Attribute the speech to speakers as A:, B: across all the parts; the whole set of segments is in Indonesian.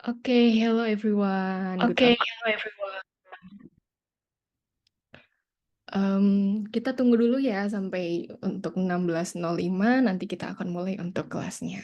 A: Okay, hello everyone. Good
B: Oke,
A: afternoon.
B: hello everyone.
A: Kita tunggu dulu ya sampai untuk 16.05 nanti kita akan mulai untuk kelasnya.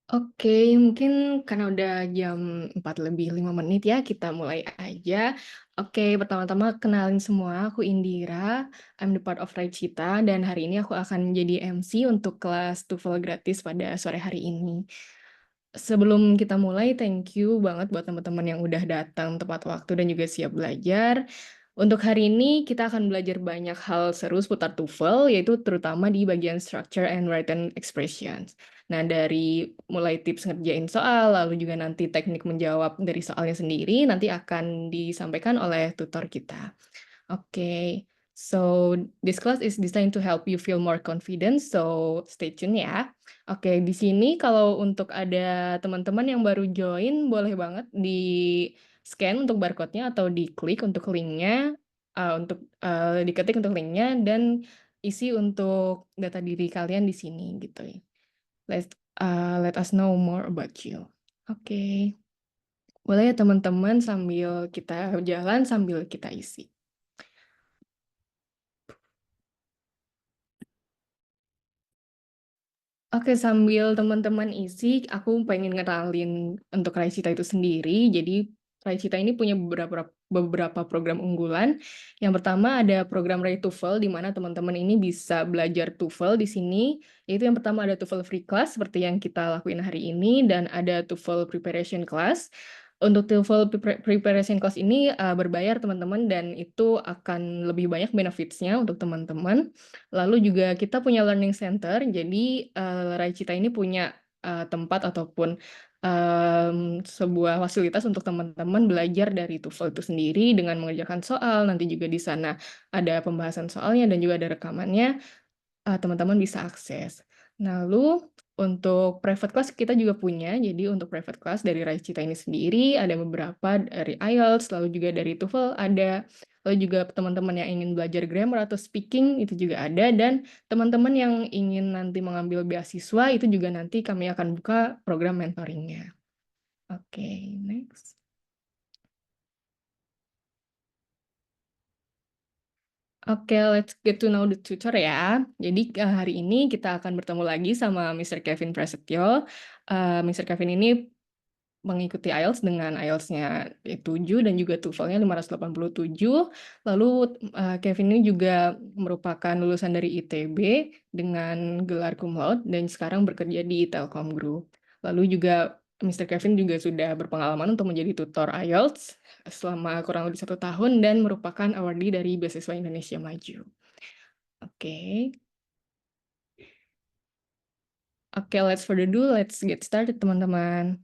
A: Oke, mungkin karena udah jam 4 lebih 5 menit ya, kita mulai aja. Oke, pertama-tama kenalin semua, aku Indira, I'm the part of Raicita, dan hari ini aku akan jadi MC untuk kelas TOEFL gratis pada sore hari ini. Sebelum kita mulai, thank you banget buat teman-teman yang udah datang tepat waktu dan juga siap belajar. Untuk hari ini kita akan belajar banyak hal seru seputar TOEFL, yaitu terutama di bagian structure and written expressions. Nah, dari mulai tips ngerjain soal, lalu juga nanti teknik menjawab dari soalnya sendiri, nanti akan disampaikan oleh tutor kita. Oke, so this class is designed to help you feel more confident, so stay tune ya. Oke, di sini kalau untuk ada teman-teman yang baru join, boleh banget di-scan untuk barcode-nya atau diklik untuk link-nya, diketik untuk link-nya, dan isi untuk data diri kalian di sini gitu ya. Let us know more about you. Oke, boleh ya teman-teman sambil kita jalan, sambil kita isi. Oke, sambil teman-teman isi, aku pengen ngenalin untuk Raicita itu sendiri. Jadi, Raicita ini punya beberapa program unggulan. Yang pertama ada program Rai TOEFL, di mana teman-teman ini bisa belajar TOEFL di sini. Yaitu yang pertama ada TOEFL Free Class, seperti yang kita lakuin hari ini, dan ada TOEFL Preparation Class. Untuk TOEFL Preparation Class ini berbayar teman-teman, dan itu akan lebih banyak benefits-nya untuk teman-teman. Lalu juga kita punya learning center, jadi Raicita ini punya tempat ataupun sebuah fasilitas untuk teman-teman belajar dari TOEFL itu sendiri dengan mengerjakan soal. Nanti juga di sana ada pembahasan soalnya dan juga ada rekamannya, teman-teman bisa akses. Lalu untuk private class kita juga punya. Jadi untuk private class dari Raicita ini sendiri ada beberapa dari IELTS, lalu juga dari TOEFL ada. Lalu juga teman-teman yang ingin belajar grammar atau speaking itu juga ada, dan teman-teman yang ingin nanti mengambil beasiswa itu juga nanti kami akan buka program mentoringnya. Oke, next. Oke, let's get to know the tutor ya. Jadi hari ini kita akan bertemu lagi sama Mr. Kevin Prasetyo. Mr. Kevin ini mengikuti IELTS dengan IELTS-nya 7 dan juga TOEFL-nya 587. Lalu Kevin ini juga merupakan lulusan dari ITB dengan gelar cum laude dan sekarang bekerja di Telkom Group. Lalu juga Mr. Kevin juga sudah berpengalaman untuk menjadi tutor IELTS selama kurang lebih 1 tahun dan merupakan awardee dari Beasiswa Indonesia Maju. Oke. Oke, let's further do. Let's get started, teman-teman.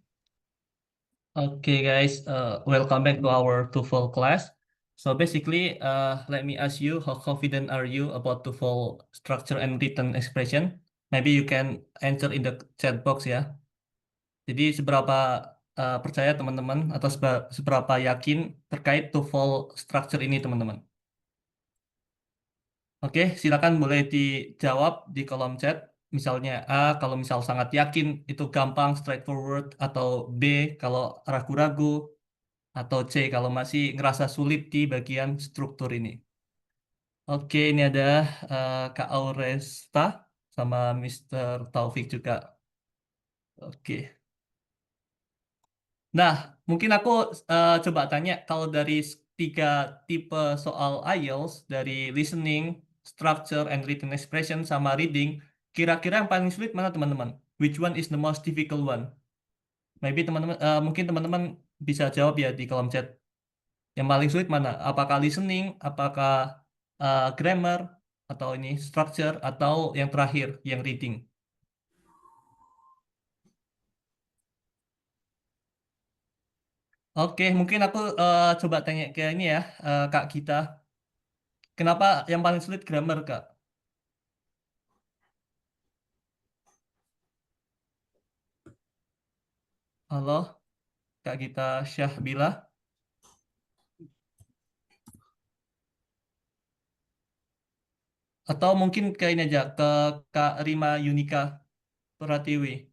B: Okay, guys, welcome back to our TOEFL class. So basically, let me ask you, how confident are you about TOEFL structure and written expression? Maybe you can answer in the chat box ya. Jadi seberapa percaya teman-teman atau seberapa yakin terkait TOEFL structure ini teman-teman? Oke, silakan boleh dijawab di kolom chat. Misalnya A, kalau misal sangat yakin itu gampang, straightforward, atau B, kalau ragu-ragu, atau C kalau masih ngerasa sulit di bagian struktur ini. Oke, ini ada Kak Auresta sama Mr. Taufik juga. Oke. Nah, mungkin aku coba tanya kalau dari tiga tipe soal IELTS dari listening, structure, and written expression sama reading, kira-kira yang paling sulit mana teman-teman? Which one is the most difficult one? Maybe teman-teman mungkin teman-teman bisa jawab ya di kolom chat. Yang paling sulit mana? Apakah listening, apakah grammar, atau ini structure, atau yang terakhir, yang reading? Oke, mungkin aku coba tanya ke ini ya, Kak Gita. Kenapa yang paling sulit grammar, Kak? Halo, Kak Gita Syahbila. Atau mungkin ke ini aja, ke Kak Rima Yunika Pratiwi.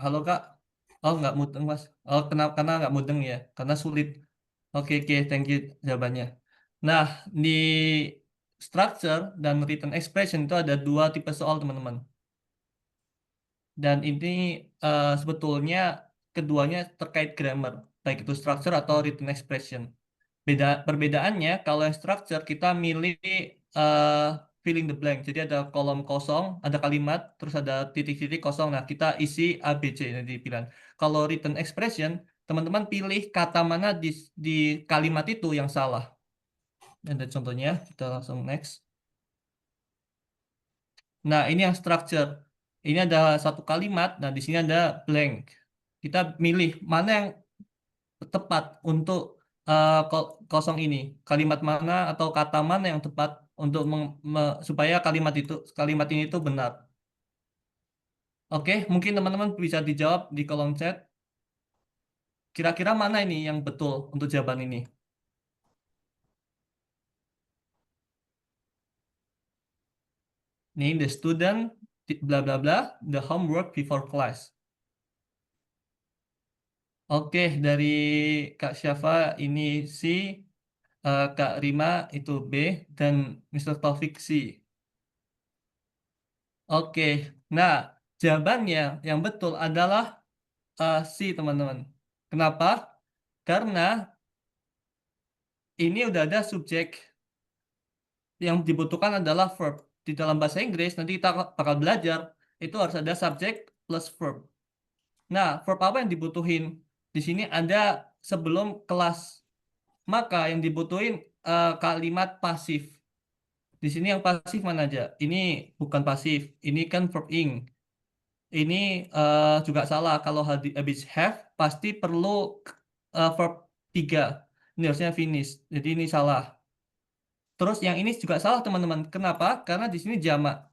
B: Halo, Kak. Oh, nggak mudeng, Mas. Oh, kenapa? Karena nggak mudeng ya? Karena sulit. Oke, oke, thank you jawabannya. Nah, di structure dan written expression itu ada dua tipe soal, teman-teman. Dan ini sebetulnya keduanya terkait grammar, baik itu structure atau written expression. Perbedaannya, kalau yang structure kita milih eh, filling the blank. Jadi ada kolom kosong, ada kalimat, terus ada titik-titik kosong. Nah, kita isi A, B, C ini di pilihan. Kalau written expression, teman-teman pilih kata mana di kalimat itu yang salah. Ada contohnya, kita langsung next. Nah, ini yang structure. Ini ada satu kalimat, nah di sini ada blank. Kita milih mana yang tepat untuk kosong ini. Kalimat mana atau kata mana yang tepat untuk supaya kalimat ini itu benar. Oke, mungkin teman-teman bisa dijawab di kolom chat. Kira-kira mana ini yang betul untuk jawaban ini? Nih, the student bla bla bla the homework before class. Oke, dari Kak Syafa ini C, Kak Rima itu B, dan Mr. Taufik C. Oke, nah jawabannya yang betul adalah C, teman-teman. Kenapa? Karena ini udah ada subjek, yang dibutuhkan adalah verb. Di dalam bahasa Inggris, nanti kita bakal belajar, itu harus ada subjek plus verb. Nah, verb apa yang dibutuhin? Di sini ada sebelum kelas. Maka yang dibutuhin kalimat pasif. Di sini yang pasif mana aja? Ini bukan pasif, ini kan verb ing. Ini juga salah. Kalau habis have pasti perlu verb 3. Ini harusnya finish. Jadi ini salah. Terus yang ini juga salah teman-teman. Kenapa? Karena di sini jamak.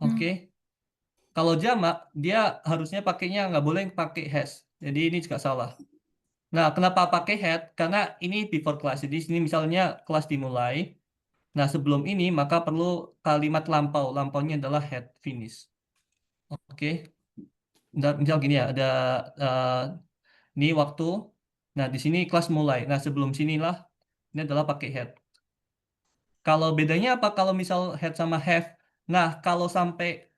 A: Hmm.
B: Oke. Kalau jamak, dia harusnya pakainya nggak boleh pakai has. Jadi ini juga salah. Nah, kenapa pakai had? Karena ini before class. Jadi sini misalnya kelas dimulai. Nah, sebelum ini maka perlu kalimat lampau. Lampaunya adalah had finish. Oke. Misal gini ya, ada eh, ini waktu. Nah, di sini kelas mulai. Nah, sebelum sinilah ini adalah pakai had. Kalau bedanya apa kalau misal had sama have? Nah, kalau sampai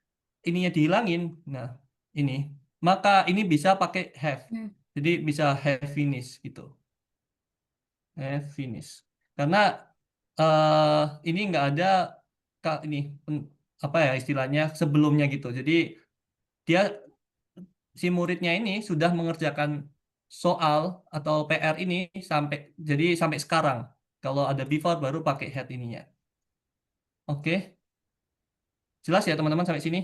B: ininya dihilangin, nah ini, maka ini bisa pakai have.
A: Hmm.
B: Jadi bisa have finish gitu. Have finish. Karena ini nggak ada ini apa ya istilahnya sebelumnya gitu. Jadi dia si muridnya ini sudah mengerjakan soal atau PR ini sampai jadi sampai sekarang. Kalau ada before baru pakai had ininya. Oke, jelas ya teman-teman sampai sini.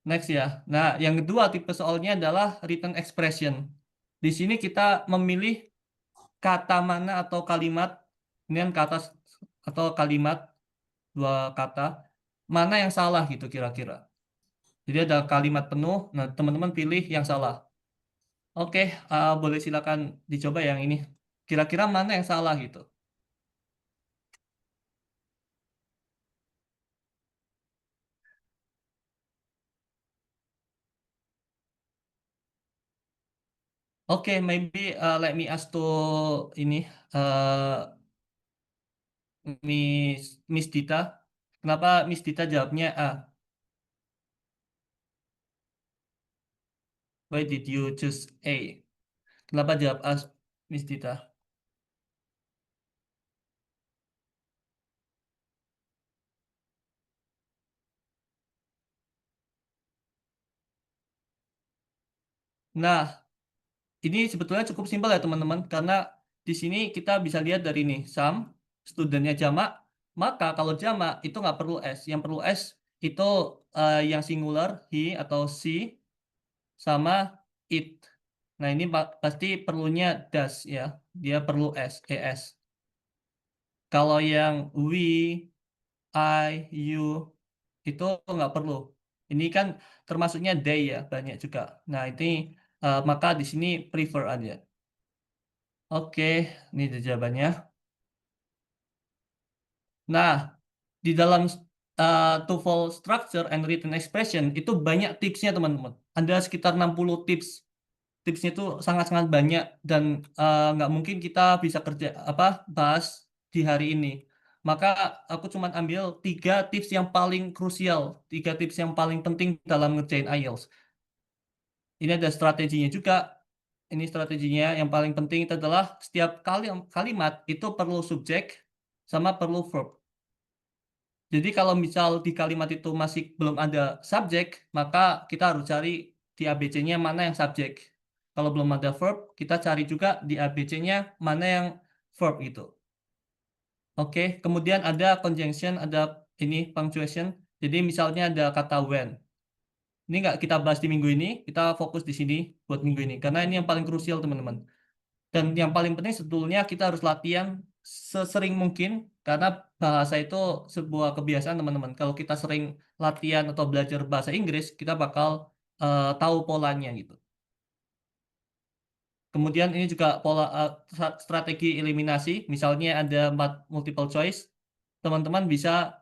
B: Next ya. Nah, yang kedua tipe soalnya adalah written expression. Di sini kita memilih kata mana atau kalimat, ini kan kata atau kalimat, dua kata, mana yang salah gitu kira-kira. Jadi ada kalimat penuh, nah teman-teman pilih yang salah. Oke, boleh silakan dicoba yang ini. Kira-kira mana yang salah gitu. Oke, maybe let me ask to ini Miss Dita. Kenapa Miss Dita jawabnya A? Why did you choose A? Kenapa jawab A, Miss Dita? Nah, ini sebetulnya cukup simpel ya teman-teman, karena di sini kita bisa lihat dari ini, some, studentnya jamak, maka kalau jamak itu nggak perlu S. Yang perlu S itu yang singular, he atau she, sama it. Nah, ini pasti perlunya does ya, dia perlu S, ES. Kalau yang we, I, you, itu nggak perlu. Ini kan termasuknya they ya, banyak juga. Nah, ini maka di sini prefer aja. Oke, ini ada jawabannya. Nah, di dalam TOEFL Structure and Written Expression itu banyak tipsnya teman-teman. Ada sekitar 60 tips. Tipsnya itu sangat-sangat banyak dan nggak mungkin kita bisa kerja apa bahas di hari ini. Maka aku cuma ambil 3 tips yang paling krusial, 3 tips yang paling penting dalam ngerjain IELTS. Ini ada strateginya juga. Ini strateginya yang paling penting itu adalah setiap kalimat itu perlu subjek sama perlu verb. Jadi kalau misal di kalimat itu masih belum ada subjek, maka kita harus cari di ABC-nya mana yang subjek. Kalau belum ada verb, kita cari juga di ABC-nya mana yang verb gitu. Oke, kemudian ada conjunction, ada ini punctuation. Jadi misalnya ada kata when. Ini nggak kita bahas di minggu ini, kita fokus di sini buat minggu ini. Karena ini yang paling krusial teman-teman. Dan yang paling penting sebetulnya kita harus latihan sesering mungkin karena bahasa itu sebuah kebiasaan teman-teman. Kalau kita sering latihan atau belajar bahasa Inggris, kita bakal tahu polanya gitu. Kemudian ini juga pola strategi eliminasi. Misalnya ada multiple choice, teman-teman bisa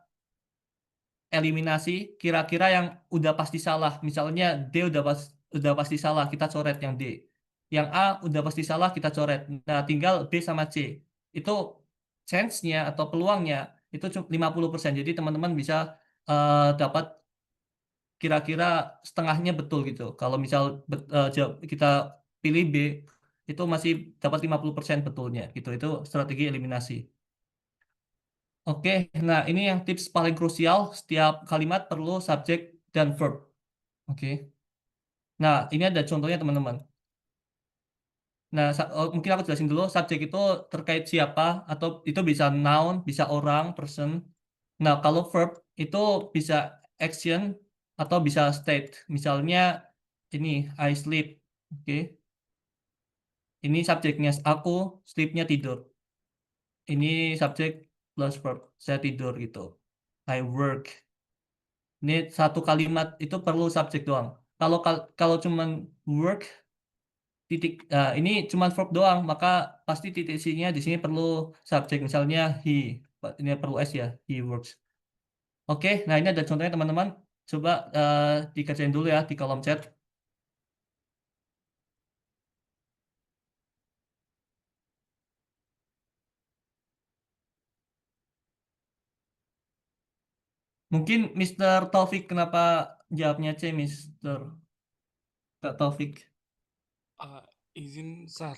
B: eliminasi kira-kira yang udah pasti salah. Misalnya D udah pasti salah, kita coret yang D. Yang A udah pasti salah, kita coret. Nah, tinggal B sama C. Itu chance-nya atau peluangnya itu cuma 50%. Jadi teman-teman bisa dapat kira-kira setengahnya betul gitu. Kalau misal kita pilih B, itu masih dapat 50% betulnya gitu. Itu strategi eliminasi. Oke, nah ini yang tips paling krusial. Setiap kalimat perlu subjek dan verb. Oke. Nah, ini ada contohnya teman-teman. Nah, mungkin aku jelasin dulu. Subjek itu terkait siapa atau itu bisa noun, bisa orang, person. Nah, kalau verb itu bisa action atau bisa state. Misalnya ini I sleep. Oke. Ini subjeknya aku, sleepnya tidur. Ini subjek plus verb, saya tidur gitu. I work. Ini satu kalimat itu perlu subjek doang. Kalau cuman work titik, ini cuman verb doang, maka pasti titik C-nya di sini perlu subjek. Misalnya he, ini perlu S ya, he works. Oke, nah ini ada contohnya teman-teman. Coba dikerjain dulu ya di kolom chat. Mungkin Mr. Taufik kenapa jawabnya C, Mr. Kak Taufik?
C: Eh, izin, Sar.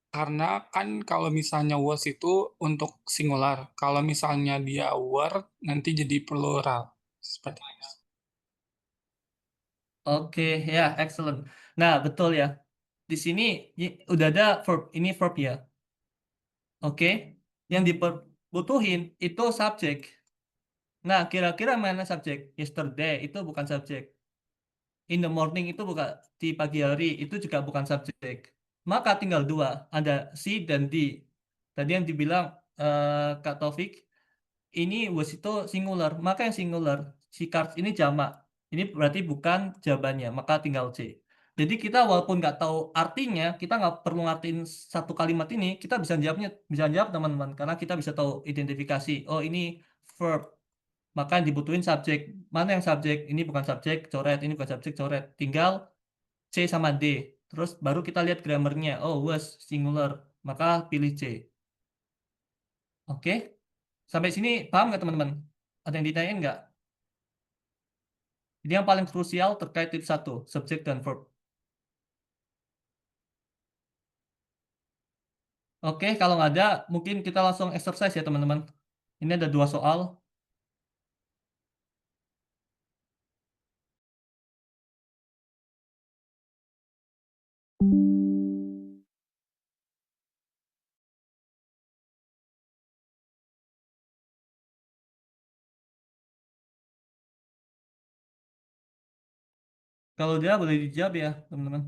C: Karena kan kalau misalnya was itu untuk singular. Kalau misalnya dia were, nanti jadi plural. Seperti itu.
B: Oke, ya, excellent. Nah, betul ya. Di sini udah ada verb, ini verb ya. Oke, yang dibutuhin itu subjek. Nah, kira-kira mana subjek? Yesterday itu bukan subjek. In the morning itu bukan, di pagi hari itu juga bukan subjek. Maka tinggal dua, ada si dan di. Tadi yang dibilang Kak Taufik, ini was itu singular, maka yang singular si cards ini jamak. Ini berarti bukan jawabannya, maka tinggal C. Jadi kita walaupun nggak tahu artinya, kita nggak perlu ngertiin satu kalimat ini, kita bisa jawab teman-teman, karena kita bisa tahu identifikasi. Oh ini verb, maka yang dibutuhin subjek. Mana yang subjek? Ini bukan subjek, coret. Ini bukan subjek, coret. Tinggal C sama D. Terus baru kita lihat grammarnya. Oh was singular, maka pilih C. Oke, sampai sini paham nggak teman-teman? Ada yang ditanyain nggak? Ini yang paling krusial terkait tips satu, subjek dan verb. Oke, kalau nggak ada, mungkin kita langsung exercise ya teman-teman. Ini ada dua soal. Kalau dia boleh dijawab ya teman-teman.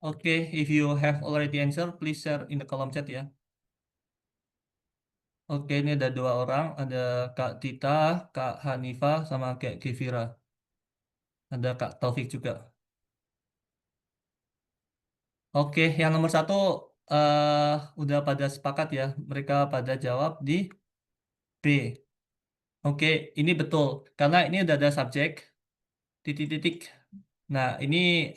B: Oke, if you have already answer, please share in the column chat ya. Oke, ini ada dua orang, ada Kak Tita, Kak Hanifah, sama Kak Kivira. Ada Kak Taufik juga. Oke, yang nomor satu udah pada sepakat ya. Mereka pada jawab di B. Oke, ini betul. Karena ini udah ada subjek, titik-titik. Nah, ini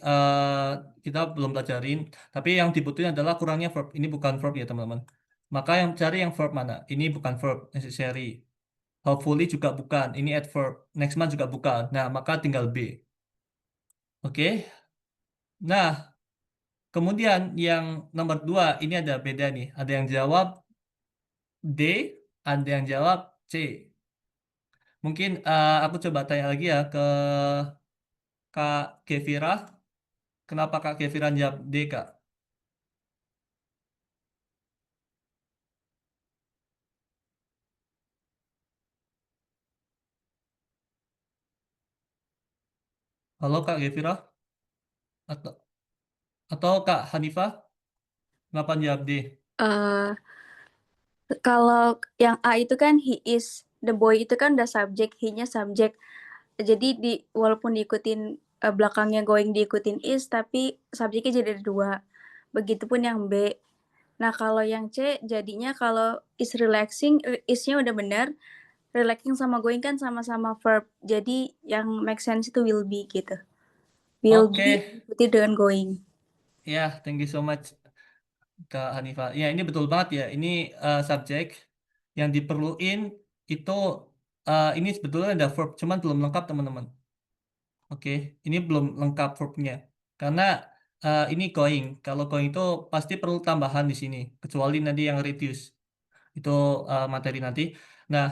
B: kita belum pelajarin. Tapi yang dibutuhin adalah kurangnya verb. Ini bukan verb ya, teman-teman. Maka yang cari yang verb mana? Ini bukan verb, necessary. Hopefully juga bukan. Ini adverb. Next month juga bukan. Nah, maka tinggal B. Oke. Nah, kemudian yang nomor dua, ini ada beda nih. Ada yang jawab D, ada yang jawab C. Mungkin aku coba tanya lagi ya ke Kak Kevira. Kenapa Kak Kevira jawab D, Kak? Halo Kak Kevira? Atau, atau Kak Hanifah? Kenapa jawab D?
D: Eh, kalau yang A itu kan he is, the boy itu kan udah subjek, he-nya subjek. Jadi walaupun diikutin belakangnya going diikutin is, tapi subjeknya jadi ada dua. Begitupun yang B. Nah kalau yang C jadinya kalau is relaxing, is-nya udah benar, relaxing sama going kan sama-sama verb. Jadi yang make sense itu will be gitu. Will
B: Oke,
D: be diikuti dengan going.
B: ya, thank you so much Kak Hanifah. Ya, ini betul banget ya. Ini subjek yang diperluin itu ini sebetulnya ada verb, cuman belum lengkap teman-teman. Oke, ini belum lengkap verbnya. Karena ini going. Kalau going itu pasti perlu tambahan di sini, kecuali nanti yang reduce itu materi nanti. Nah,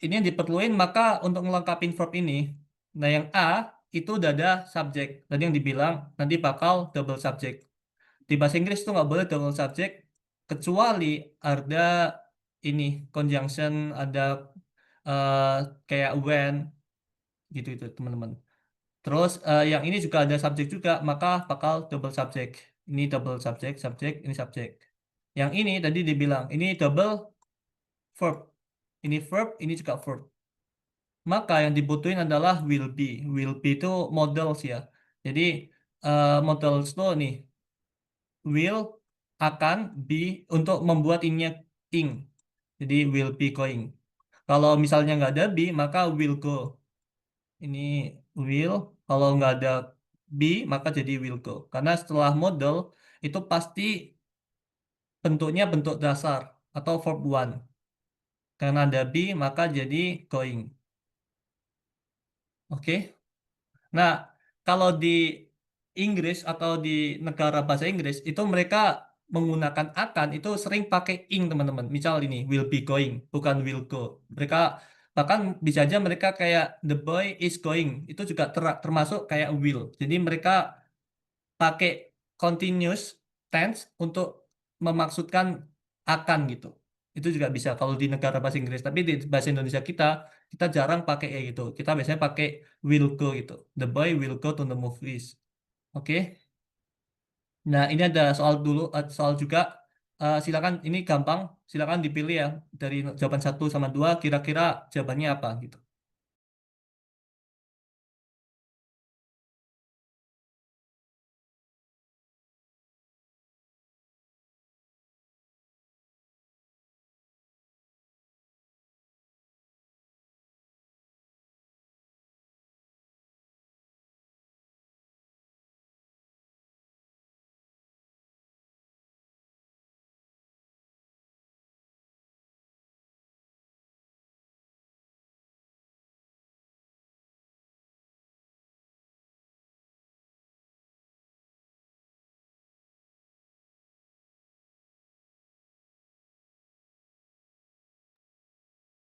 B: ini yang diperluin maka untuk ngelengkapin verb ini. Nah, yang A itu udah ada subjek. Tadi yang dibilang nanti bakal double subject. Di bahasa Inggris tuh nggak boleh double subject kecuali ada ini conjunction, ada eh, kayak when gitu itu teman-teman. Terus yang ini juga ada subjek juga, maka bakal double subject. Ini double subject, subject, ini subject. Yang ini tadi dibilang, ini double verb. Ini verb, ini juga verb. Maka yang dibutuhin adalah will be. Will be itu models ya. Jadi models itu nih, will, akan, be, untuk membuat ininya ing. Jadi will be going. Kalau misalnya nggak ada be, maka will go. Ini will, kalau nggak ada be maka jadi will go. Karena setelah model itu pasti bentuknya bentuk dasar atau verb one. Karena ada be maka jadi going. Oke. Nah, kalau di Inggris atau di negara bahasa Inggris itu mereka menggunakan akan itu sering pakai ing teman-teman. Misal ini will be going bukan will go. Mereka bahkan bisa aja mereka kayak the boy is going itu juga termasuk kayak will. Jadi mereka pakai continuous tense untuk memaksudkan akan gitu. Itu juga bisa kalau di negara bahasa Inggris. Tapi di bahasa Indonesia kita jarang pakai gitu. Kita biasanya pakai will go gitu. The boy will go to the movies. Oke. Nah, ini ada soal dulu, soal juga. Silakan ini gampang. Silakan dipilih ya dari jawaban 1 sama 2. Kira-kira jawabannya apa gitu.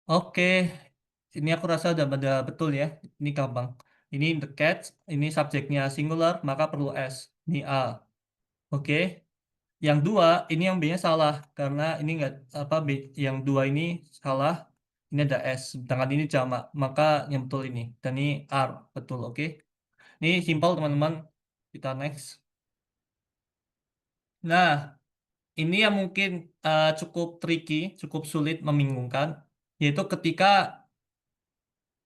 B: Oke, ini aku rasa udah pada betul ya. Ini gampang. Ini the cat, ini subjeknya singular, maka perlu s. Ini A. Oke. Yang dua, ini yang B-nya salah karena ini enggak apa B, yang dua ini salah. Ini ada s, sedangkan ini jamak, maka yang betul ini. Dan ini R, betul. Oke. Ini simpel teman-teman. Kita next. Nah, ini yang mungkin cukup tricky, cukup sulit, membingungkan, yaitu ketika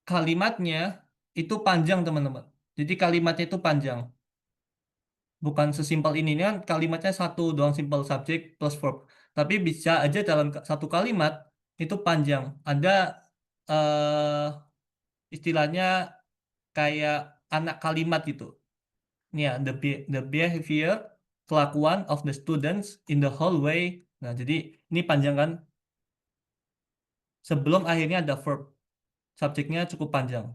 B: kalimatnya itu panjang teman-teman. Jadi kalimatnya itu panjang. Bukan sesimpel ini kan kalimatnya satu doang simple subject plus verb. Tapi bisa aja dalam satu kalimat itu panjang. Ada eh, istilahnya kayak anak kalimat gitu. Ini ya the behavior kelakuan of the students in the hallway. Nah, jadi ini panjang kan sebelum akhirnya ada verb. Subjeknya cukup panjang.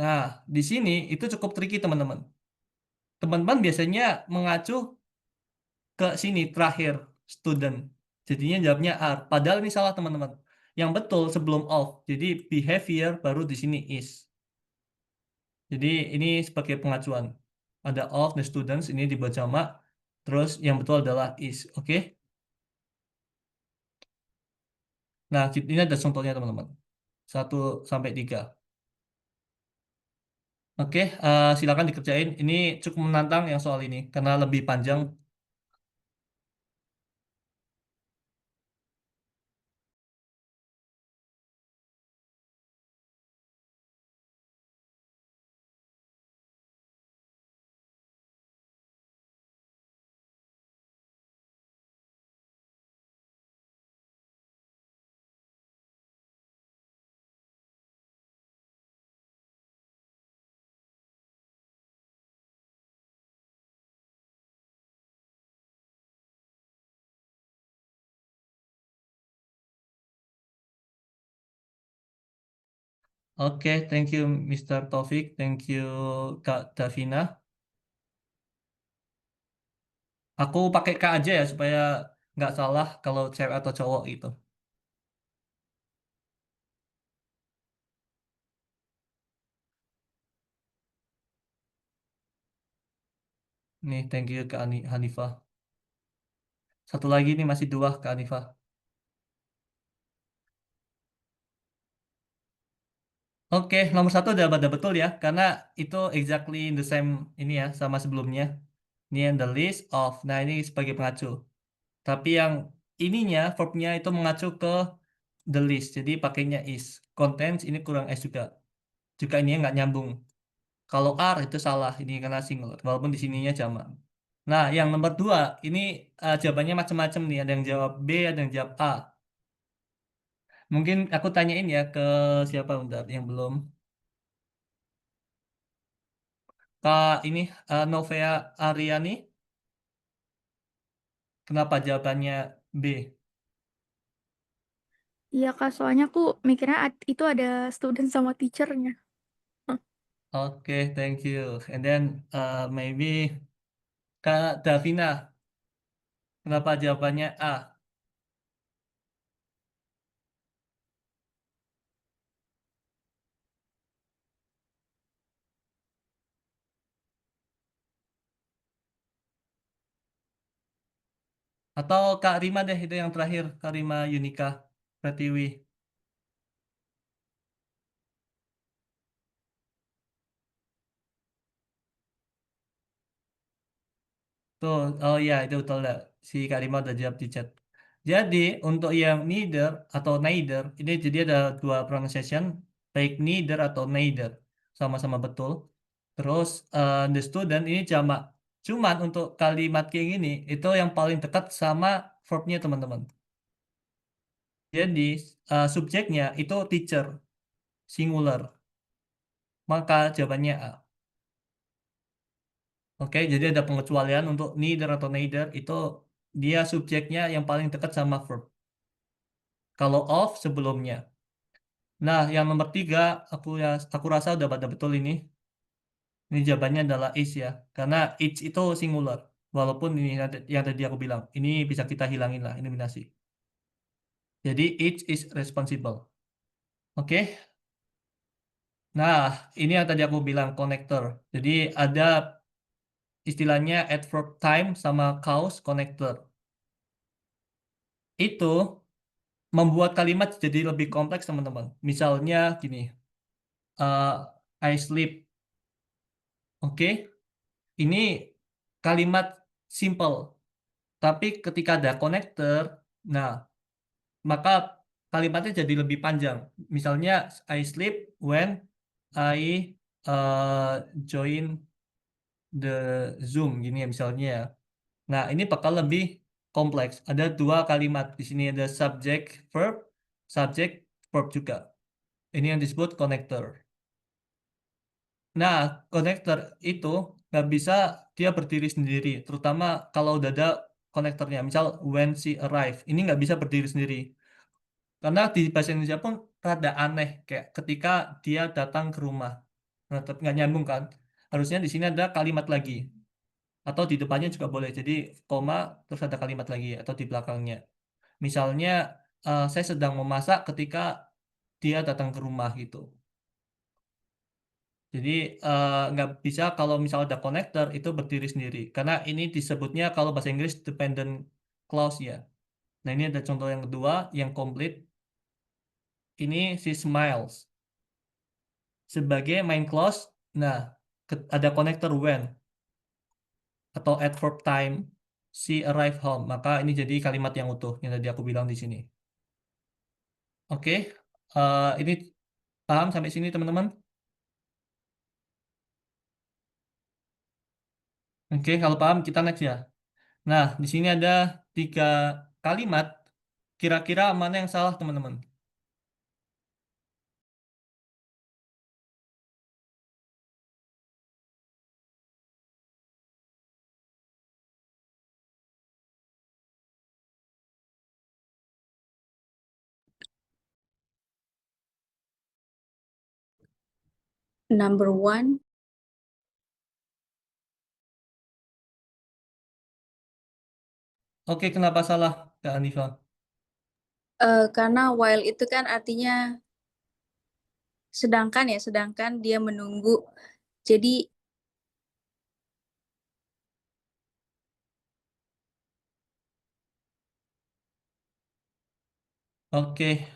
B: Nah, di sini itu cukup tricky teman-teman. Teman-teman biasanya mengacu ke sini terakhir student. Jadinya jawabnya are. Padahal ini salah teman-teman. Yang betul sebelum of. Jadi behavior baru di sini is. Jadi ini sebagai pengacuan. Ada of the students ini dibuat jamak. Terus yang betul adalah is. Oke. Nah, ini ada contohnya teman-teman. 1 sampai 3. Oke, silakan dikerjain. Ini cukup menantang yang soal ini karena lebih panjang. Oke, thank you Mr. Taufik, thank you Kak Davina. Aku pakai Kak aja ya supaya nggak salah kalau cewek atau cowok gitu. Nih, thank you Kak Hanifah. Satu lagi nih masih dua Kak Hanifah. Oke, nomor satu udah betul ya, karena itu exactly the same ini ya sama sebelumnya. Ini yang the list of. Nah, ini sebagai pengacu. Tapi yang ininya verbnya itu mengacu ke the list. Jadi pakainya is. Contains ini kurang s juga. Juga ini nggak nyambung. Kalau are itu salah ini karena singular. Walaupun di sininya jamak. Nah, yang nomor dua ini jawabannya macam-macam nih. Ada yang jawab B, ada yang jawab A. Mungkin aku tanyain ya ke siapa bentar yang belum. Kak ini Novea Ariani, kenapa jawabannya B?
E: Iya Kak, soalnya aku mikirnya itu ada student sama teachernya.
B: Oke, thank you. And then maybe Kak Davina, kenapa jawabannya A? Atau Kak Rima deh itu yang terakhir, Kak Rima Yunika Pratiwi. Tuh, oh iya itu betul lah. Si Kak Rima udah jawab di chat. Jadi untuk yang neither atau neither ini jadi ada dua pronunciation, baik neither atau neither sama-sama betul. Terus the student ini jamak. Cuman untuk kalimat kayak gini itu yang paling dekat sama verbnya teman-teman. Jadi subjeknya itu teacher singular. Maka jawabannya A. Oke, jadi ada pengecualian untuk neither atau neither itu dia subjeknya yang paling dekat sama verb. Kalau of sebelumnya. Nah, yang nomor tiga aku rasa udah pada betul ini. Ini jawabannya adalah is ya, karena each itu singular. Walaupun ini yang tadi aku bilang, ini bisa kita hilangin lah eliminasi. Jadi each is responsible. Oke. Nah, ini yang tadi aku bilang connector. Jadi ada istilahnya adverb time sama cause connector. Itu membuat kalimat jadi lebih kompleks teman-teman. Misalnya gini, I sleep. Oke, ini kalimat simple. Tapi ketika ada connector, nah maka kalimatnya jadi lebih panjang. Misalnya I sleep when I join the Zoom gini ya misalnya ya. Nah, ini bakal lebih kompleks. Ada dua kalimat. Di sini ada subject verb juga. Ini yang disebut connector. Nah, connector itu nggak bisa dia berdiri sendiri, terutama kalau udah ada konektornya. Misal when she arrive, ini nggak bisa berdiri sendiri. Karena di bahasa Indonesia pun rada aneh, kayak ketika dia datang ke rumah. Nah, tapi nggak nyambung kan? Harusnya di sini ada kalimat lagi. Atau di depannya juga boleh. Jadi koma, terus ada kalimat lagi. Atau di belakangnya. Misalnya, saya sedang memasak ketika dia datang ke rumah gitu. Jadi nggak bisa kalau misalnya ada connector itu berdiri sendiri. Karena ini disebutnya kalau bahasa Inggris dependent clause ya. Nah ini ada contoh yang kedua yang komplit. Ini si smiles. Sebagai main clause, nah ada connector when atau adverb time she arrive home. Maka ini jadi kalimat yang utuh yang tadi aku bilang di sini. Oke, ini paham sampai sini teman-teman? Oke, kalau paham kita next ya. Nah, di sini ada tiga kalimat. Kira-kira mana yang salah, teman-teman?
D: Number one,
B: Oke, kenapa salah, Kak Anifa?
D: karena while itu kan artinya sedangkan dia menunggu. Jadi
B: Oke,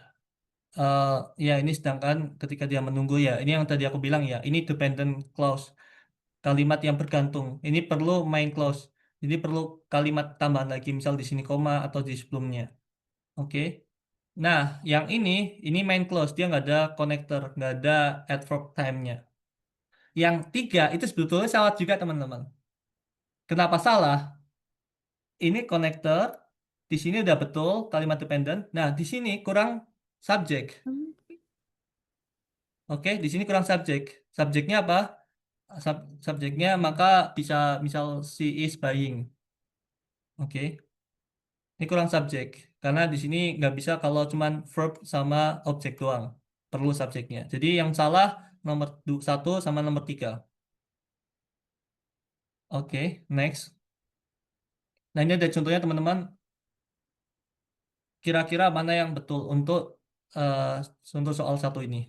B: ya ini sedangkan ketika dia menunggu ya, ini yang tadi aku bilang ya, ini dependent clause, kalimat yang bergantung. Ini perlu main clause, jadi perlu kalimat tambahan lagi, misal di sini koma atau di sebelumnya. Oke. Nah, yang ini main clause, dia nggak ada connector, nggak ada adverb time-nya. Yang 3 itu sebetulnya salah juga teman-teman. Kenapa salah? Ini connector, di sini udah betul kalimat dependent. Nah, di sini kurang subjek. Oke, di sini kurang subjek. Subjeknya apa? Subjeknya maka bisa misal she is buying. Oke, ini kurang subjek karena di sini nggak bisa kalau cuman verb sama objek doang. Perlu subjeknya. Jadi yang salah nomor 1 sama nomor 3. Oke, next. Nah, ini ada contohnya teman-teman. Kira-kira mana yang betul untuk soal satu ini?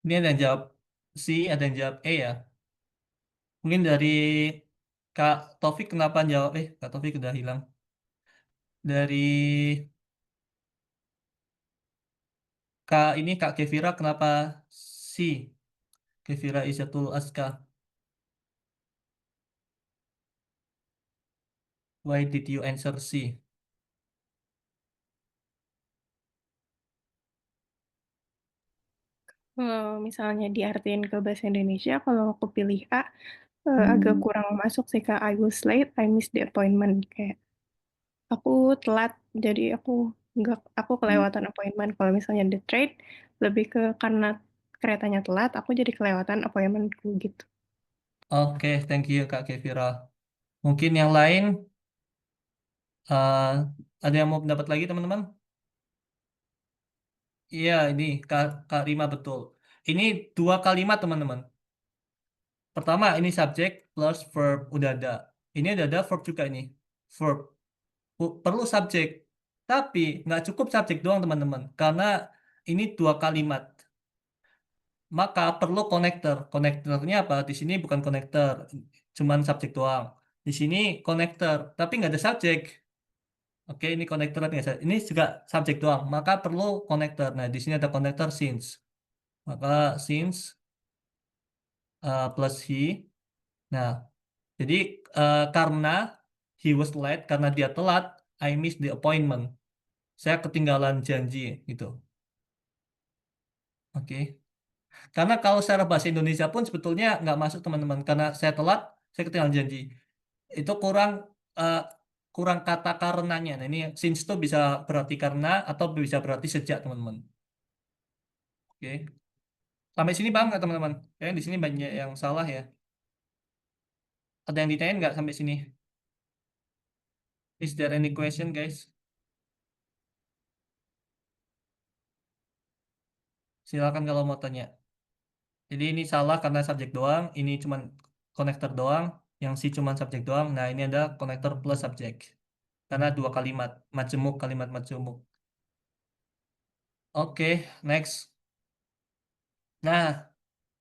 B: Ini ada yang jawab C, ada yang jawab E ya. Mungkin dari Kak Taufik kenapa jawab Kak Taufik udah hilang. Dari Kak Kevira kenapa C? Kevira Izatul Aska. Why did you answer C?
F: Kalau misalnya diartiin ke bahasa Indonesia, kalau aku pilih A, agak kurang masuk sih, Kak. I was late, I missed the appointment. Kayak aku telat, jadi aku kelewatan appointment. Kalau misalnya the trade, lebih ke karena keretanya telat, aku jadi kelewatan appointmentku gitu.
B: Oke, thank you Kak Kevira. Mungkin yang lain eh, ada yang mau pendapat lagi teman-teman? Iya, ini Kak Rima betul. Ini 2 kalimat teman-teman. Pertama, ini subjek plus verb udah ada. Ini udah ada verb juga ini. Verb. Perlu subjek. Tapi nggak cukup subjek doang teman-teman. Karena ini 2 kalimat. Maka perlu konektor. Konektornya apa? Di sini bukan konektor. Cuman subjek doang. Di sini konektor. Tapi nggak ada subjek. Oke, ini konektor. Ini juga subjek doang. Maka perlu konektor. Nah, di sini ada konektor since. Maka since plus he. Nah, jadi karena he was late, karena dia telat, I missed the appointment. Saya ketinggalan janji gitu. Oke. Karena kalau secara bahasa Indonesia pun sebetulnya nggak masuk teman-teman. Karena saya telat, saya ketinggalan janji. Itu eh, kurang kata karenanya. Nah, ini since itu bisa berarti karena atau bisa berarti sejak teman-teman. Oke. Sampai sini paham nggak teman-teman? Kayaknya di sini banyak yang salah ya. Ada yang ditanyain nggak sampai sini? Is there any question, guys? Silakan kalau mau tanya. Jadi ini salah karena subjek doang, ini cuma konektor doang, yang C cuma subjek doang. Nah, ini ada konektor plus subjek. Karena 2 kalimat, majemuk, kalimat majemuk. Oke, next. Nah,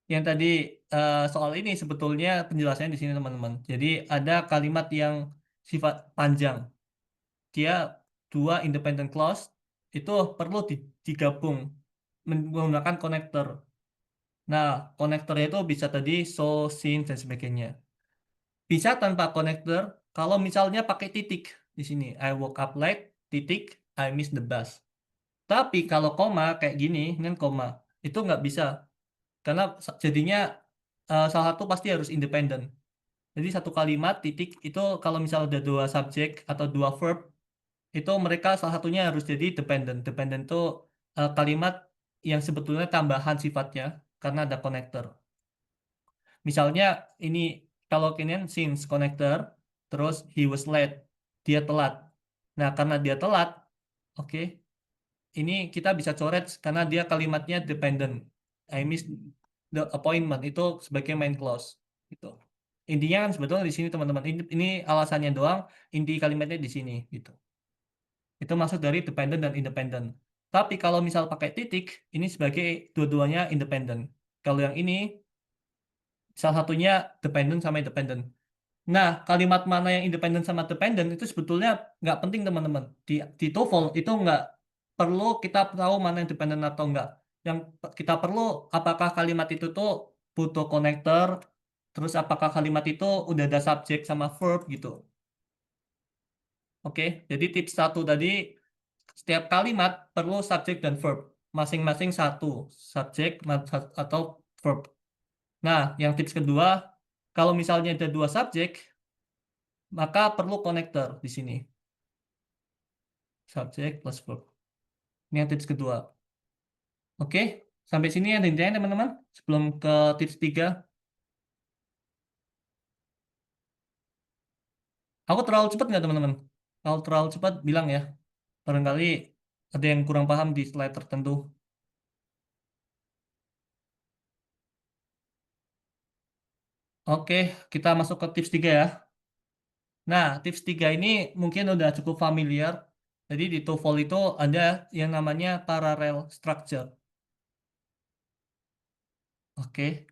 B: yang tadi soal ini sebetulnya penjelasannya di sini teman-teman. Jadi ada kalimat yang sifat panjang. Dia 2 independent clause itu perlu digabung menggunakan konektor. Nah, konektornya itu bisa tadi so, since, dan sebagainya. Bisa tanpa konektor kalau misalnya pakai titik di sini. I woke up late, titik, I miss the bus. Tapi kalau koma kayak gini, dengan koma, itu nggak bisa. Karena jadinya salah satu pasti harus independen. Jadi satu kalimat, titik, itu kalau misalnya ada 2 subjek atau 2 verb, itu mereka salah satunya harus jadi dependent. Dependent itu kalimat yang sebetulnya tambahan sifatnya karena ada connector. Misalnya ini kalau kalian since connector, terus he was late, dia telat. Nah, karena dia telat, oke, ini kita bisa coret karena dia kalimatnya dependent. I miss the appointment itu sebagai main clause. Gitu. Intinya kan sebetulnya di sini teman-teman. Ini alasannya doang. Inti kalimatnya di sini. Gitu. Itu maksud dari dependent dan independent. Tapi kalau misal pakai titik, ini sebagai dua-duanya independent. Kalau yang ini salah satunya dependent sama independent. Nah, kalimat mana yang independen sama dependent itu sebetulnya nggak penting teman-teman. Di TOEFL itu nggak perlu kita tahu mana yang dependen atau nggak. Yang kita perlu apakah kalimat itu tuh butuh connector, terus apakah kalimat itu udah ada subjek sama verb gitu. Oke, jadi tips 1 tadi setiap kalimat perlu subjek dan verb. Masing-masing satu subjek atau verb. Nah, yang tips kedua, kalau misalnya ada dua subjek, maka perlu connector di sini. Subjek plus verb. Ini yang tips kedua. Oke, sampai sini ada intinya teman-teman. Sebelum ke tips 3. Aku terlalu cepat nggak teman-teman? Kalau terlalu cepat bilang ya. Barangkali ada yang kurang paham di slide tertentu. Oke, kita masuk ke tips 3 ya. Nah, tips 3 ini mungkin udah cukup familiar. Jadi di TOEFL itu ada yang namanya parallel structure. Oke.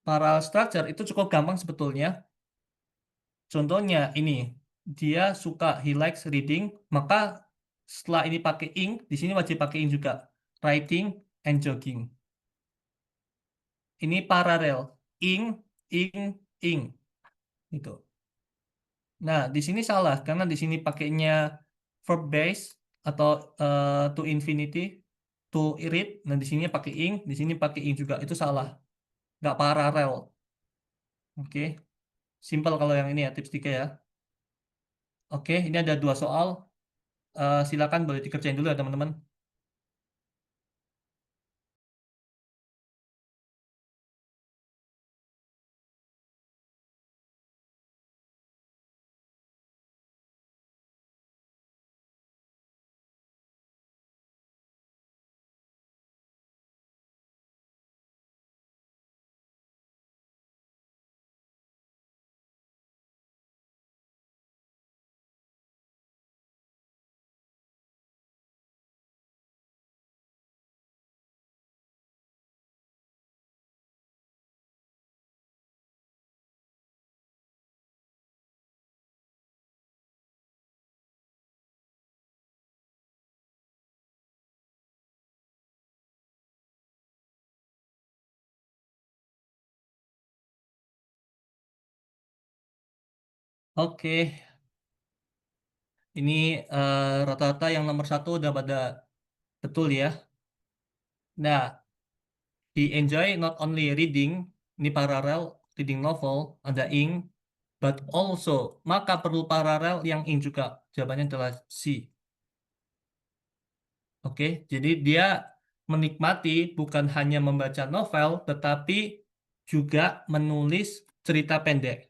B: Parallel structure itu cukup gampang sebetulnya. Contohnya ini, dia suka, he likes reading, maka setelah ini pakai ing, di sini wajib pakai ing juga. Writing and jogging. Ini paralel, ing, ing, ing. Itu. Nah, di sini salah karena di sini pakainya verb base atau to infinity, to read. Nah, di sini pakai ing, di sini pakai ing juga. Itu salah. Nggak paralel. Oke. Simple kalau yang ini ya, tips 3 ya. Oke, ini ada 2 soal. Silakan boleh dikerjain dulu ya teman-teman. Oke, ini rata-rata yang nomor 1 udah pada betul ya. Nah, he enjoy not only reading, ini paralel, reading novel, ada ing, but also, maka perlu paralel yang ing juga. Jawabannya adalah C. Oke, jadi dia menikmati bukan hanya membaca novel, tetapi juga menulis cerita pendek.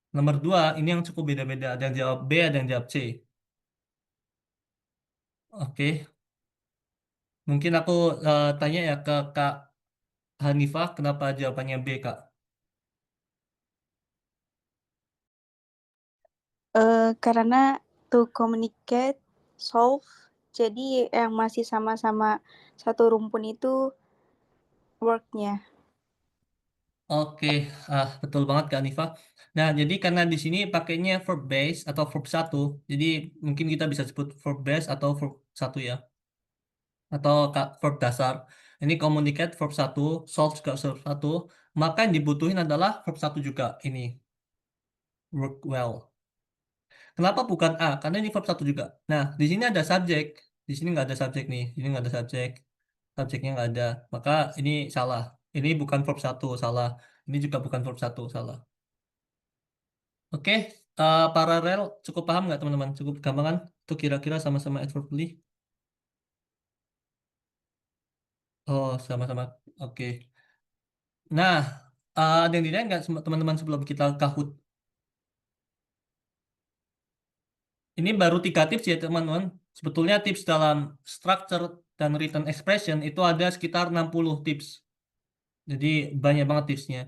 B: Nomor 2, ini yang cukup beda-beda. Ada yang jawab B, ada yang jawab C. Oke, mungkin aku tanya ya ke Kak Hanifah, kenapa jawabannya B, Kak?
D: Karena to communicate, solve, jadi yang masih sama-sama satu rumpun itu work-nya.
B: Oke, betul banget Kak Hanifah. Nah, jadi karena di sini pakainya verb base atau verb 1, jadi mungkin kita bisa sebut verb base atau verb 1 ya. Atau verb dasar. Ini communicate verb 1, solve juga verb 1, maka yang dibutuhin adalah verb 1 juga ini. Work well. Kenapa bukan A? Karena ini verb 1 juga. Nah, di sini ada subjek. Di sini nggak ada subjek nih. Ini nggak ada subjek. Subjeknya nggak ada. Maka ini salah. Ini bukan verb 1, salah. Ini juga bukan verb 1, salah. Oke, Paralel cukup paham nggak teman-teman? Cukup gampang kan? Itu kira-kira sama-sama adverbally. Oh, sama-sama. Oke. Nah, ada yang dilihat nggak teman-teman sebelum kita Kahoot? Ini baru 3 tips ya teman-teman. Sebetulnya tips dalam structure dan written expression itu ada sekitar 60 tips. Jadi banyak banget tipsnya.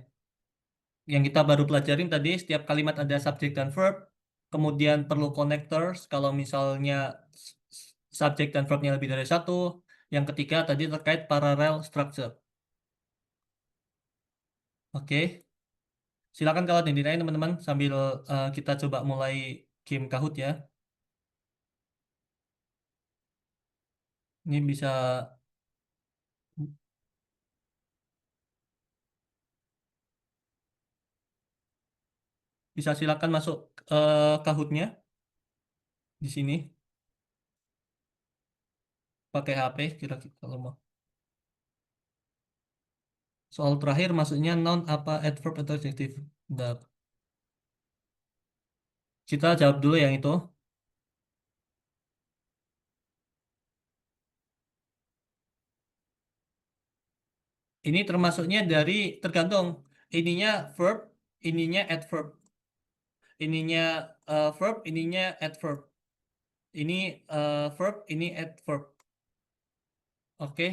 B: Yang kita baru pelajarin tadi, setiap kalimat ada subjek dan verb. Kemudian perlu connectors kalau misalnya subjek dan verbnya lebih dari satu. Yang ketiga tadi terkait parallel structure. Oke, silakan kalau ada yang ditanya teman-teman sambil kita coba mulai game Kahoot ya. Ini bisa silakan masuk Kahoot-nya di sini pakai HP kira-kira kalau mau. Soal terakhir maksudnya noun apa adverb atau adjective. Bentar. Kita jawab dulu yang itu. Ini termasuknya dari tergantung ininya verb, ininya adverb. Ininya verb, ininya adverb. Ini verb, ini adverb. Oke,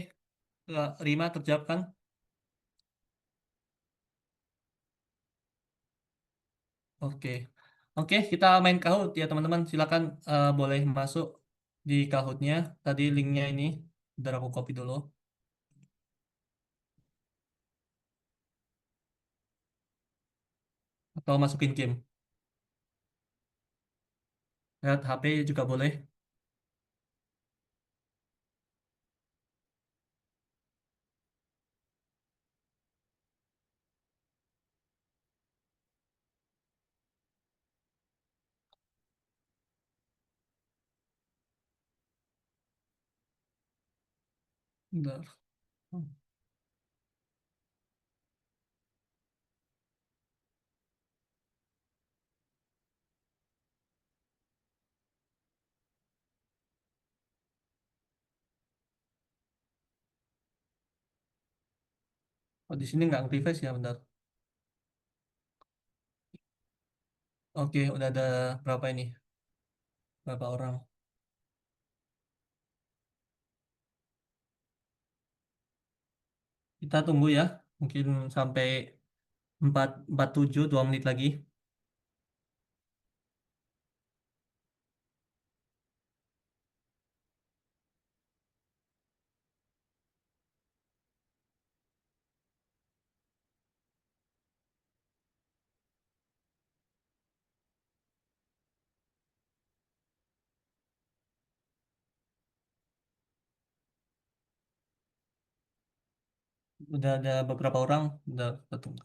B: Rima terjawab kan? Oke. Oke, kita main Kahoot ya teman-teman. Silakan boleh masuk di Kahoot-nya. Tadi linknya ini. Bentar aku copy dulu. Atau masukin game. Lihat HP juga boleh. Bentar. Oh, di sini nggak nge-refresh ya, bentar. Oke, udah ada berapa ini? Berapa orang? Kita tunggu ya. Mungkin sampai 47 2 menit lagi. Udah ada beberapa orang. Udah kita tunggu.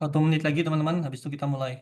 B: Satu menit lagi teman-teman. Habis itu kita mulai.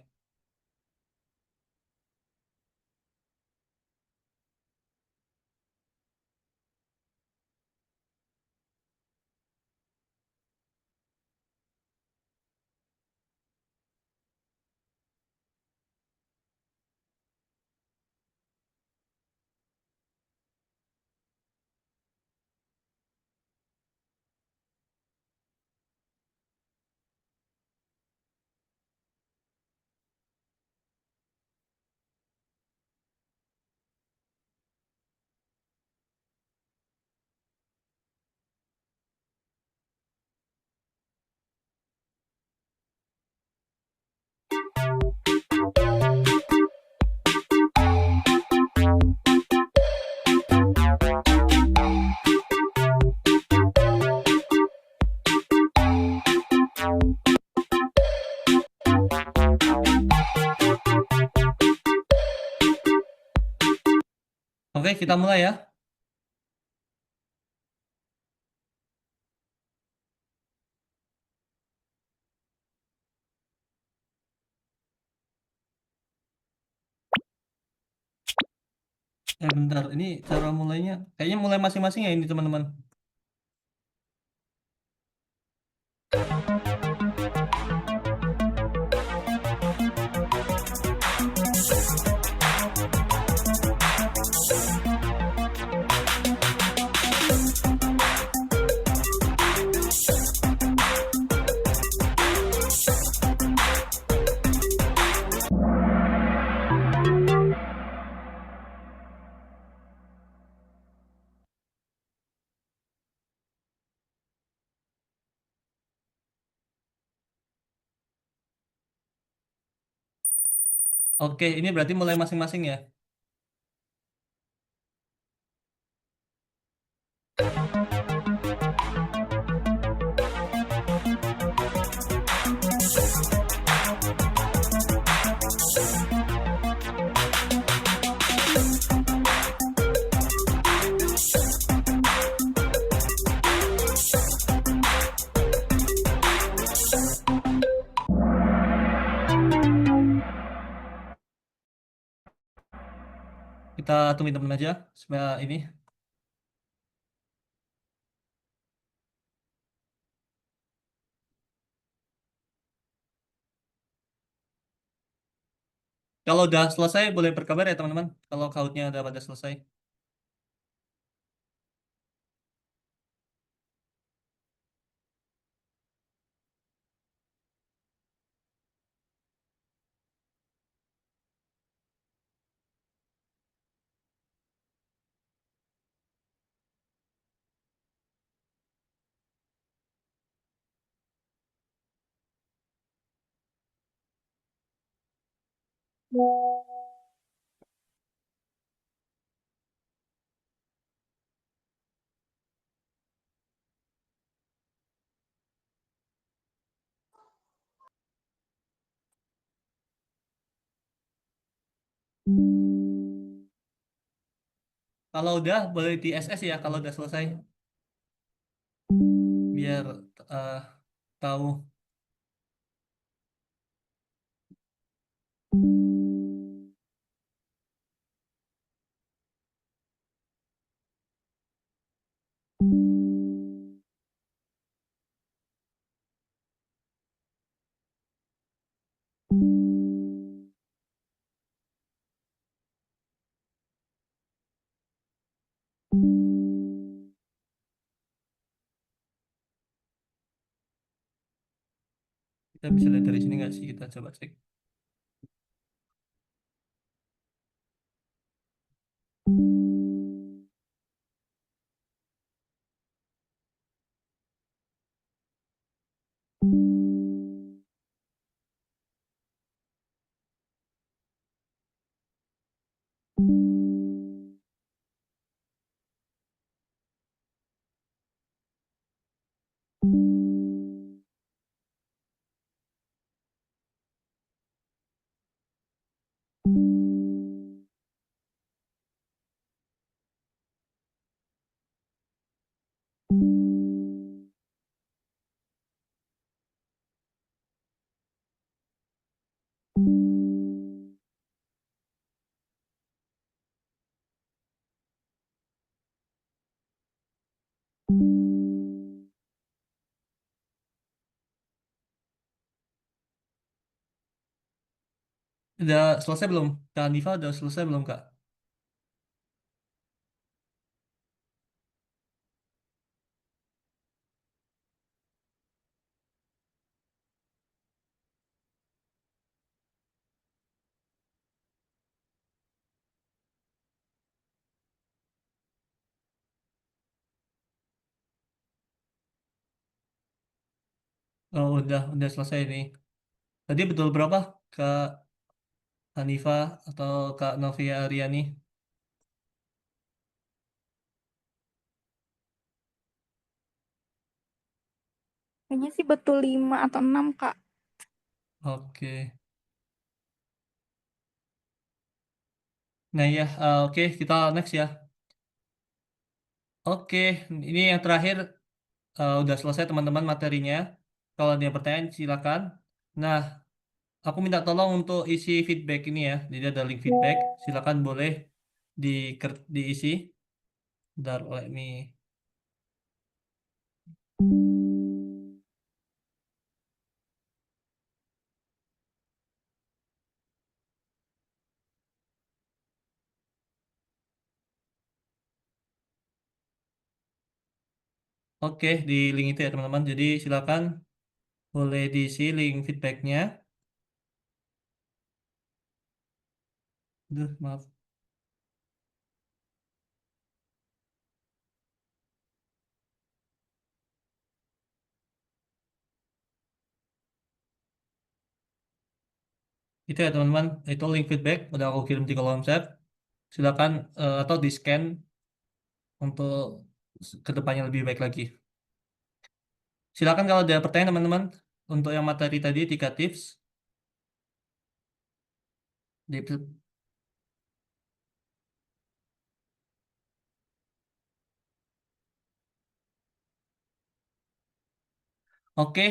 B: Oke, kita mulai ya. Bentar, ini cara mulainya kayaknya mulai masing-masing ya ini teman-teman. Oke, ini berarti mulai masing-masing ya. Kita tungguin teman aja supaya ini. Kalau udah selesai boleh berkabar ya teman-teman. Kalau kautnya udah pada selesai. Kalau udah boleh di SS ya kalau udah selesai. Biar eh, tahu. Kita bisa lihat dari sini nggak sih? Kita coba cek. Udah selesai belum? Kak Nifa udah selesai belum Kak? Oh udah selesai nih. Tadi betul berapa Kak Hanifa atau Kak Novia Ariani?
E: Kayaknya sih betul 5 atau 6, Kak.
B: Oke. Nah ya, oke kita next ya. Oke, ini yang terakhir udah selesai teman-teman materinya. Kalau ada pertanyaan silakan. Nah, aku minta tolong untuk isi feedback ini ya. Jadi ada link feedback, silakan boleh di diisi. Bentar, let me. Oke, di link itu ya teman-teman. Jadi silakan boleh diisi link feedbacknya. Duh, maaf. Itu ya teman-teman, itu link feedback udah aku kirim di kolom chat. Silakan atau di scan untuk kedepannya lebih baik lagi. Silakan kalau ada pertanyaan teman-teman untuk yang materi tadi 3 tips. Di, oke,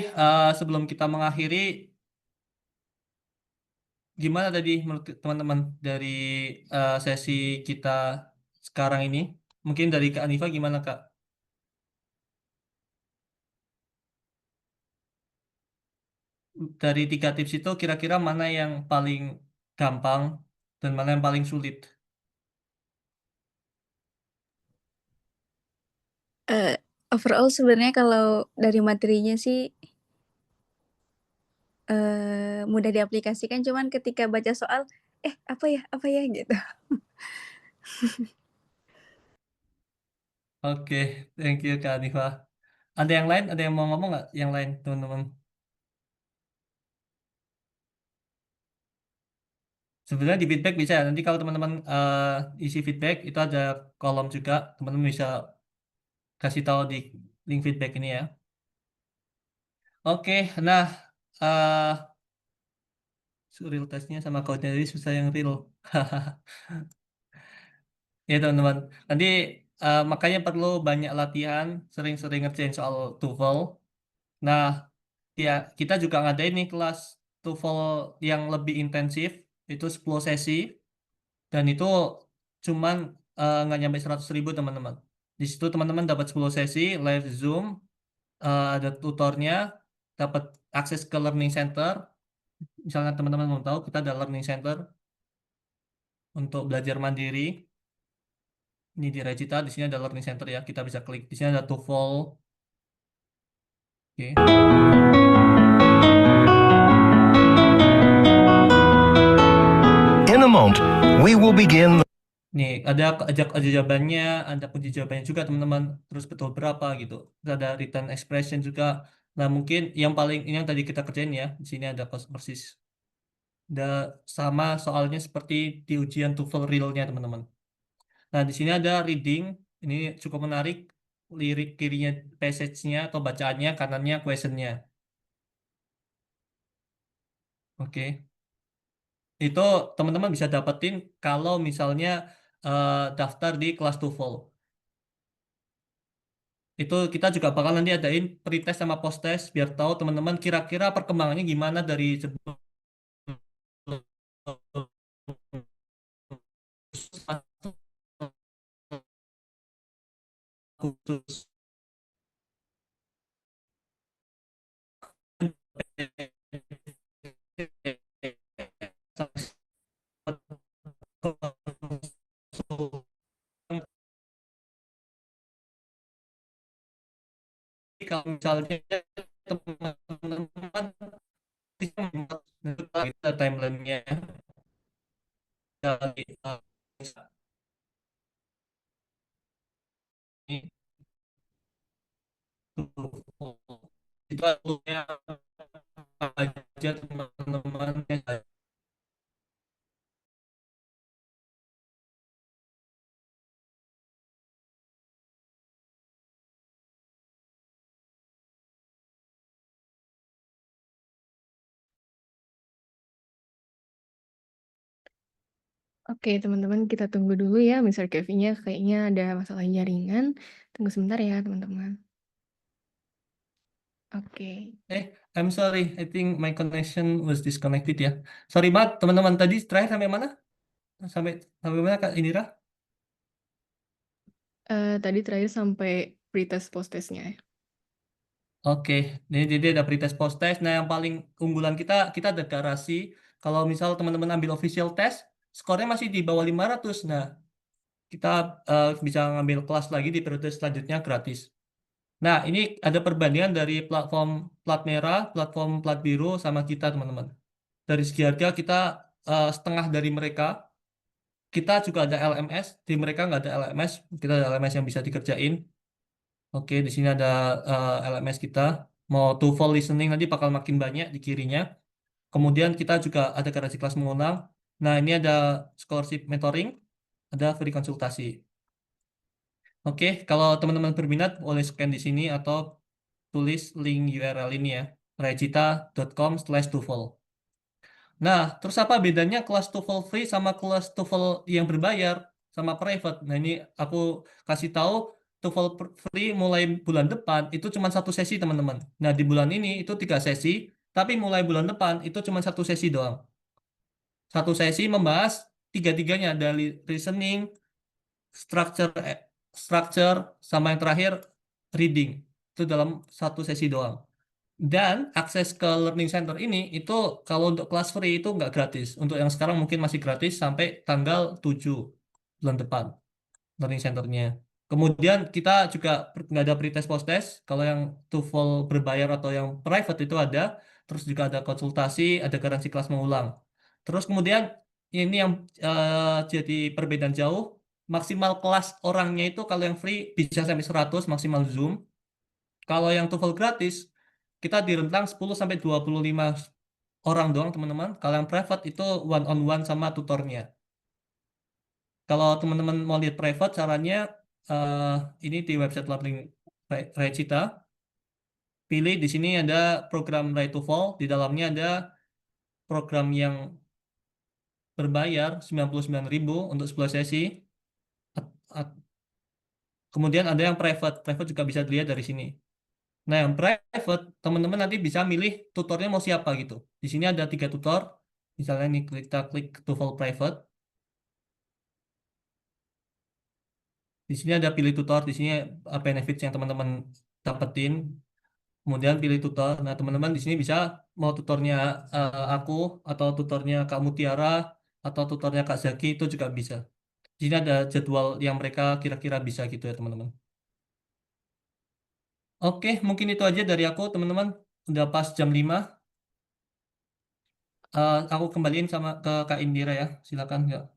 B: sebelum kita mengakhiri, gimana tadi menurut teman-teman dari sesi kita sekarang ini? Mungkin dari Kak Anifa gimana Kak? Dari 3 tips itu kira-kira mana yang paling gampang dan mana yang paling sulit?
D: Eh, Overall sebenarnya kalau dari materinya sih mudah diaplikasikan, cuman ketika baca soal, apa ya gitu.
B: Oke, thank you Kak Anifa. Ada yang lain? Ada yang mau ngomong nggak? Yang lain teman-teman? Sebenarnya di feedback bisa ya. Nanti kalau teman-teman isi feedback itu ada kolom juga. Teman-teman bisa kasih tahu di link feedback ini ya. Oke, nah real testnya sama code jadi susah yang real. Ya teman-teman. Nanti makanya perlu banyak latihan, sering-sering ngerjain soal TOEFL. Nah, ya kita juga ngadain nih kelas TOEFL yang lebih intensif, itu 10 sesi. Dan itu cuman nggak nyampe 100.000 teman-teman. Di situ teman-teman dapat 10 sesi live Zoom, ada tutornya, dapat akses ke learning center. Misalnya teman-teman mau tahu, kita ada learning center untuk belajar mandiri. Ini di Regita, di sini ada learning center ya, kita bisa klik. Di sini ada TOEFL. Oke.
G: In a moment, we will begin.
B: Nih, ada ajak jawabannya, ada kunci jawabannya juga teman-teman. Terus betul berapa gitu. Terus ada written expression juga. Nah, mungkin yang paling ini yang tadi kita kerjain ya. Di sini ada persis. Ada sama soalnya seperti di ujian TOEFL real-nya teman-teman. Nah, di sini ada reading. Ini cukup menarik. Lirik kirinya passage-nya atau bacaannya, kanannya question-nya. Oke. Itu teman-teman bisa dapetin kalau misalnya daftar di kelas TOEFL. Itu kita juga bakal nanti adain pretest sama posttest biar tahu teman-teman kira-kira perkembangannya gimana dari sebelum khusus kalau misalnya teman-teman bisa membuat kita timelinenya dari ini itu artinya aja teman-teman
A: Oke, teman-teman kita tunggu dulu ya, Mr. Kevin-nya kayaknya ada masalah jaringan. Tunggu sebentar ya, teman-teman. Oke.
B: I'm sorry, I think my connection was disconnected ya. Sorry banget teman-teman, tadi terakhir sampai mana? Sampai mana Kak Indira?
A: Tadi terakhir sampai pretest post-testnya ya.
B: Oke, jadi ada pretest post test. Nah, yang paling unggulan kita ada garasi. Kalau misal teman-teman ambil official test, skornya masih di bawah 500. Nah, kita bisa ngambil kelas lagi di periode selanjutnya gratis. Nah, ini ada perbandingan dari platform plat merah, platform plat biru sama kita, teman-teman. Dari segi harga kita setengah dari mereka. Kita juga ada LMS, di mereka nggak ada LMS. Kita ada LMS yang bisa dikerjain. Oke, di sini ada LMS kita. Mau TOEFL listening nanti bakal makin banyak di kirinya. Kemudian kita juga ada garansi kelas mengulang. Nah, ini ada scholarship mentoring, ada free konsultasi. Oke, kalau teman-teman berminat boleh scan di sini atau tulis link URL ini ya, regita.com/TOEFL. Nah, terus apa bedanya kelas TOEFL free sama kelas TOEFL yang berbayar sama private? Nah, ini aku kasih tahu TOEFL free mulai bulan depan itu cuma satu sesi, teman-teman. Nah, di bulan ini itu 3 sesi, tapi mulai bulan depan itu cuma satu sesi doang. Satu sesi membahas tiga-tiganya dari listening, structure sama yang terakhir reading. Itu dalam satu sesi doang. Dan akses ke Learning Center ini itu kalau untuk kelas free itu nggak gratis. Untuk yang sekarang mungkin masih gratis sampai tanggal 7 bulan depan Learning Center-nya. Kemudian kita juga nggak ada pretest post test. Kalau yang TOEFL berbayar atau yang private itu ada. Terus juga ada konsultasi, ada garansi kelas mengulang. Terus kemudian ini yang jadi perbedaan jauh. Maksimal kelas orangnya itu kalau yang free bisa sampai 100 maksimal Zoom. Kalau yang TOEFL gratis, kita di rentang 10 sampai 25 orang doang, teman-teman. Kalau yang private itu one on one sama tutornya. Kalau teman-teman mau lihat private, caranya ini di website Learning Recita. Pilih di sini ada program Right to Fall, di dalamnya ada program yang berbayar 99.000 untuk 10 sesi. Kemudian ada yang private. Private juga bisa dilihat dari sini. Nah, yang private, teman-teman nanti bisa milih tutornya mau siapa gitu. Di sini ada 3 tutor. Misalnya ini kita klik TOEFL private. Di sini ada pilih tutor. Di sini benefits yang teman-teman dapetin. Kemudian pilih tutor. Nah, teman-teman di sini bisa mau tutornya aku atau tutornya Kak Mutiara atau tutornya Kak Zaki itu juga bisa. Di sini ada jadwal yang mereka kira-kira bisa gitu ya, teman-teman. Oke, mungkin itu aja dari aku, teman-teman. Udah pas jam 5. Aku kembaliin sama ke Kak Indira ya. Silakan, Kak.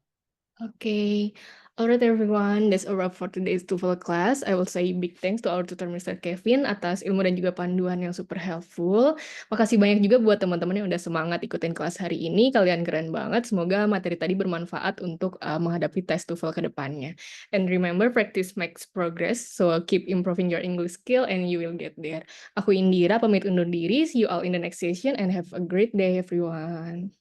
A: Okay. Alright everyone, that's a wrap for today's TOEFL class. I will say big thanks to our tutor Mr. Kevin atas ilmu dan juga panduan yang super helpful. Makasih banyak juga buat teman-teman yang udah semangat ikutin kelas hari ini. Kalian keren banget. Semoga materi tadi bermanfaat untuk menghadapi tes TOEFL ke depannya. And remember, practice makes progress. So keep improving your English skill and you will get there. Aku Indira, pamit undur diri. See you all in the next session and have a great day everyone.